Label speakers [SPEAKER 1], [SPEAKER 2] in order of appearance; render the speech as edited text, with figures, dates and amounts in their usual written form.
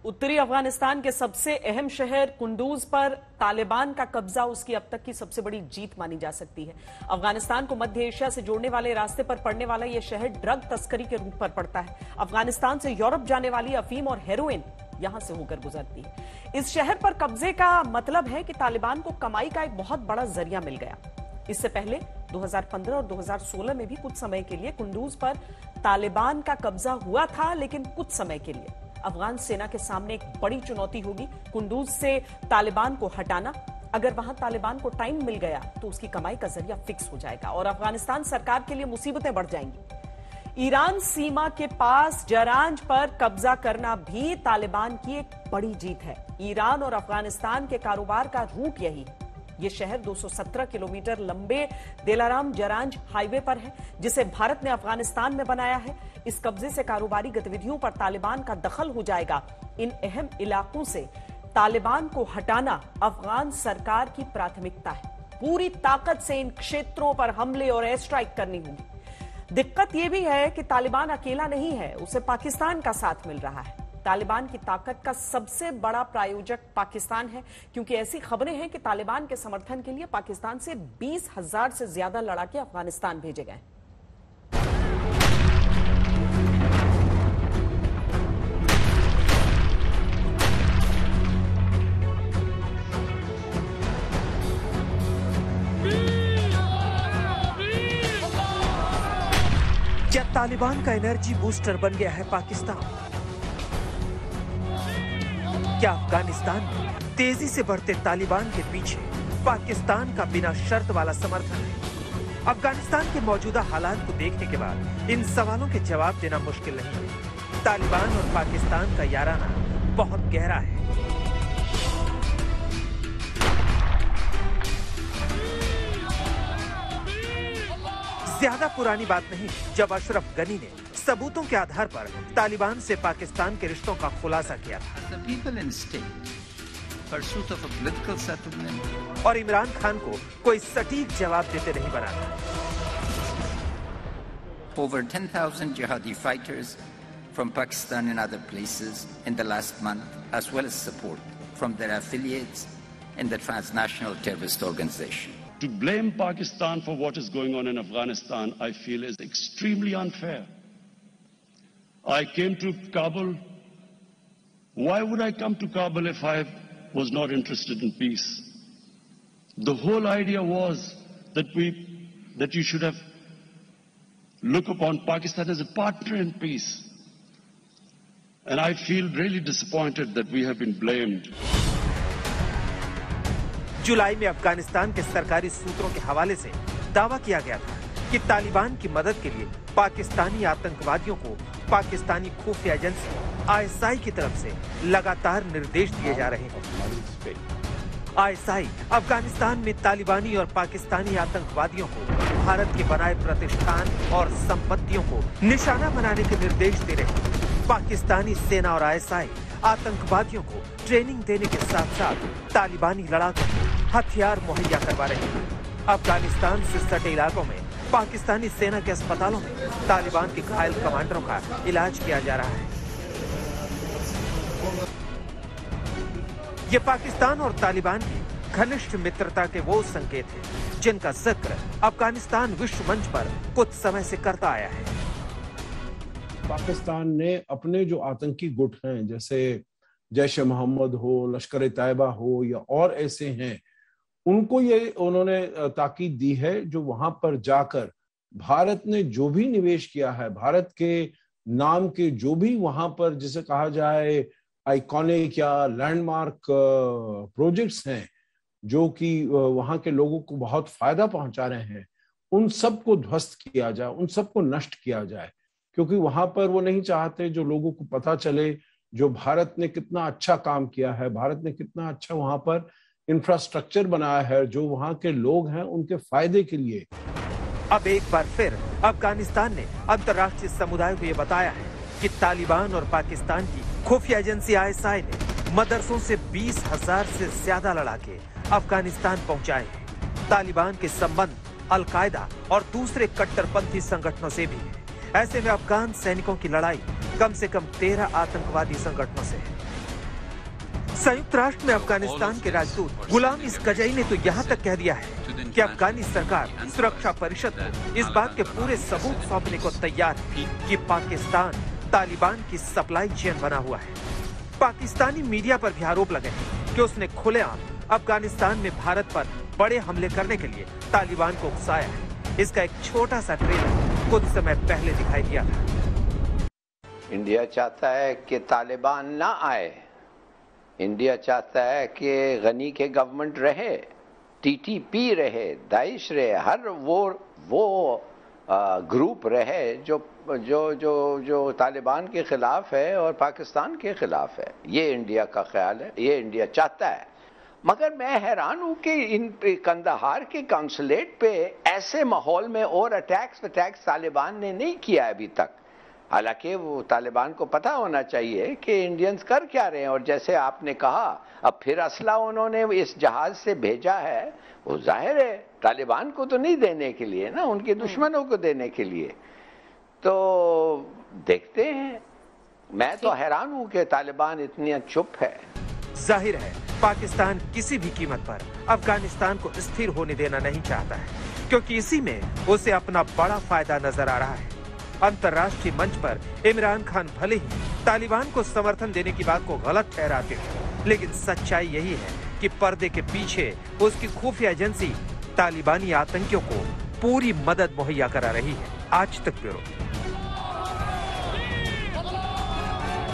[SPEAKER 1] उत्तरी अफगानिस्तान के सबसे अहम शहर कुंदूज पर तालिबान का कब्जा उसकी अब तक की सबसे बड़ी जीत मानी जा सकती है। अफगानिस्तान को मध्य एशिया से जोड़ने वाले रास्ते पर पड़ने वाला यह शहर ड्रग तस्करी के रूप पर पड़ता है। अफगानिस्तान से यूरोप जाने वाली अफीम और हेरोइन यहां से होकर गुजरती है। इस शहर पर कब्जे का मतलब है कि तालिबान को कमाई का एक बहुत बड़ा जरिया मिल गया। इससे पहले 2015 और 2016 में भी कुछ समय के लिए कुंदूज पर तालिबान का कब्जा हुआ था, लेकिन कुछ समय के लिए अफगान सेना के सामने एक बड़ी चुनौती होगी कुंदूज से तालिबान को हटाना। अगर वहां तालिबान को टाइम मिल गया तो उसकी कमाई का जरिया फिक्स हो जाएगा और अफगानिस्तान सरकार के लिए मुसीबतें बढ़ जाएंगी। ईरान सीमा के पास जरांज पर कब्जा करना भी तालिबान की एक बड़ी जीत है। ईरान और अफगानिस्तान के कारोबार का रूट यही है। यह शहर 217 किलोमीटर लंबे दिलाराम जरांज हाईवे पर है, जिसे भारत ने अफगानिस्तान में बनाया है। इस कब्जे से कारोबारी गतिविधियों पर तालिबान का दखल हो जाएगा। इन अहम इलाकों से तालिबान को हटाना अफगान सरकार की प्राथमिकता है। पूरी ताकत से इन क्षेत्रों पर हमले और एयर स्ट्राइक करनी होगी। दिक्कत यह भी है कि तालिबान अकेला नहीं है, उसे पाकिस्तान का साथ मिल रहा है। तालिबान की ताकत का सबसे बड़ा प्रायोजक पाकिस्तान है, क्योंकि ऐसी खबरें हैं कि तालिबान के समर्थन के लिए पाकिस्तान से 20,000 से ज्यादा लड़ाके अफगानिस्तान भेजे गए।
[SPEAKER 2] क्या तालिबान का एनर्जी बूस्टर बन गया है पाकिस्तान? क्या अफगानिस्तान में तेजी से बढ़ते तालिबान के पीछे पाकिस्तान का बिना शर्त वाला समर्थन है? अफगानिस्तान के मौजूदा हालात को देखने के बाद इन सवालों के जवाब देना मुश्किल नहीं है। तालिबान और पाकिस्तान का याराना बहुत गहरा है। ज्यादा पुरानी बात नहीं जब अशरफ गनी ने सबूतों के आधार पर तालिबान से पाकिस्तान के रिश्तों का खुलासा किया था और इमरान खान को कोई सटीक जवाब देते नहीं बना था।
[SPEAKER 3] Over 10,000 jihadi fighters from Pakistan and other places in the last month, as well as support from their affiliates in the transnational terrorist organization.
[SPEAKER 4] To blame Pakistan for what is going on in Afghanistan, I feel is extremely unfair. I came to Kabul. Why would I come to Kabul if I was not interested in peace? The whole idea was that you should have looked upon Pakistan as a partner in peace. And I feel really disappointed that we have been blamed.
[SPEAKER 2] जुलाई में अफगानिस्तान के सरकारी सूत्रों के हवाले से दावा किया गया था कि तालिबान की मदद के लिए पाकिस्तानी आतंकवादियों को पाकिस्तानी खुफिया एजेंसी आईएसआई की तरफ से लगातार निर्देश दिए जा रहे हैं। आईएसआई अफगानिस्तान में तालिबानी और पाकिस्तानी आतंकवादियों को भारत के बनाए प्रतिष्ठान और संपत्तियों को निशाना बनाने के निर्देश दे रहे हैं। पाकिस्तानी सेना और आईएसआई आतंकवादियों को ट्रेनिंग देने के साथ साथ तालिबानी लड़ाकों को हथियार मुहैया करवा रहे हैं। अफगानिस्तान से सटे इलाकों में पाकिस्तानी सेना के अस्पतालों में तालिबान के घायल कमांडरों का इलाज किया जा रहा है। ये पाकिस्तान और तालिबान की घनिष्ठ मित्रता के वो संकेत हैं जिनका जिक्र अफगानिस्तान विश्व मंच पर कुछ समय से करता आया है।
[SPEAKER 5] पाकिस्तान ने अपने जो आतंकी गुट हैं, जैसे जैश ए मोहम्मद हो, लश्कर ए तैयबा हो या और ऐसे हैं, उनको ये उन्होंने ताकीद दी है जो वहां पर जाकर भारत ने जो भी निवेश किया है, भारत के नाम के जो भी वहां पर जिसे कहा जाए आइकॉनिक या लैंडमार्क प्रोजेक्ट्स हैं जो कि वहां के लोगों को बहुत फायदा पहुंचा रहे हैं, उन सबको ध्वस्त किया जाए, उन सबको नष्ट किया जाए। क्योंकि वहां पर वो नहीं चाहते जो लोगों को पता चले जो भारत ने कितना अच्छा काम किया है, भारत ने कितना अच्छा वहां पर इंफ्रास्ट्रक्चर बनाया है जो वहां के लोग हैं उनके फायदे के लिए।
[SPEAKER 2] अब एक बार फिर अफगानिस्तान ने अंतर्राष्ट्रीय समुदाय को यह बताया है कि तालिबान और पाकिस्तान की खुफिया एजेंसी आईएसआई ने मदरसों से 20,000 से ज्यादा लड़ाके अफगानिस्तान पहुंचाए हैं। तालिबान के संबंध अल-कायदा और दूसरे कट्टरपंथी संगठनों से भी है। ऐसे में अफगान सैनिकों की लड़ाई कम से कम 13 आतंकवादी संगठनों से है। संयुक्त राष्ट्र में अफगानिस्तान के राजदूत गुलाम इसकजई ने तो यहाँ तक कह दिया है कि अफगानी सरकार सुरक्षा परिषद को इस बात के पूरे सबूत सौंपने को तैयार है कि पाकिस्तान तालिबान की सप्लाई चेन बना हुआ है। पाकिस्तानी मीडिया पर भी आरोप लगे हैं कि उसने खुलेआम अफगानिस्तान में भारत पर बड़े हमले करने के लिए तालिबान को उकसाया है। इसका एक छोटा सा ट्रेलर कुछ समय पहले दिखाई दिया था।
[SPEAKER 6] इंडिया चाहता है कि तालिबान ना आए, इंडिया चाहता है कि गनी के गवर्नमेंट रहे, टीटीपी रहे, दाइश रहे, हर वो ग्रुप रहे जो जो जो जो तालिबान के खिलाफ है और पाकिस्तान के खिलाफ है। ये इंडिया का ख्याल है, ये इंडिया चाहता है। मगर मैं हैरान हूं कि इन कंदाहार के कॉन्सुलेट पे ऐसे माहौल में और अटैक्स तालिबान ने नहीं किया अभी तक। हालांकि वो तालिबान को पता होना चाहिए कि इंडियंस कर क्या रहे हैं। और जैसे आपने कहा, अब फिर असला उन्होंने इस जहाज से भेजा है, वो जाहिर है तालिबान को तो नहीं देने के लिए ना, उनके दुश्मनों को देने के लिए। तो देखते हैं, मैं तो हैरान हूं कि तालिबान इतनी चुप है।
[SPEAKER 2] जाहिर है पाकिस्तान किसी भी कीमत पर अफगानिस्तान को स्थिर होने देना नहीं चाहता है, क्योंकि इसी में उसे अपना बड़ा फायदा नजर आ रहा है। अंतर्राष्ट्रीय मंच पर इमरान खान भले ही तालिबान को समर्थन देने की बात को गलत ठहराते हैं, लेकिन सच्चाई यही है कि पर्दे के पीछे उसकी खुफिया एजेंसी तालिबानी आतंकियों को पूरी मदद मुहैया करा रही है। आज तक ब्यूरो।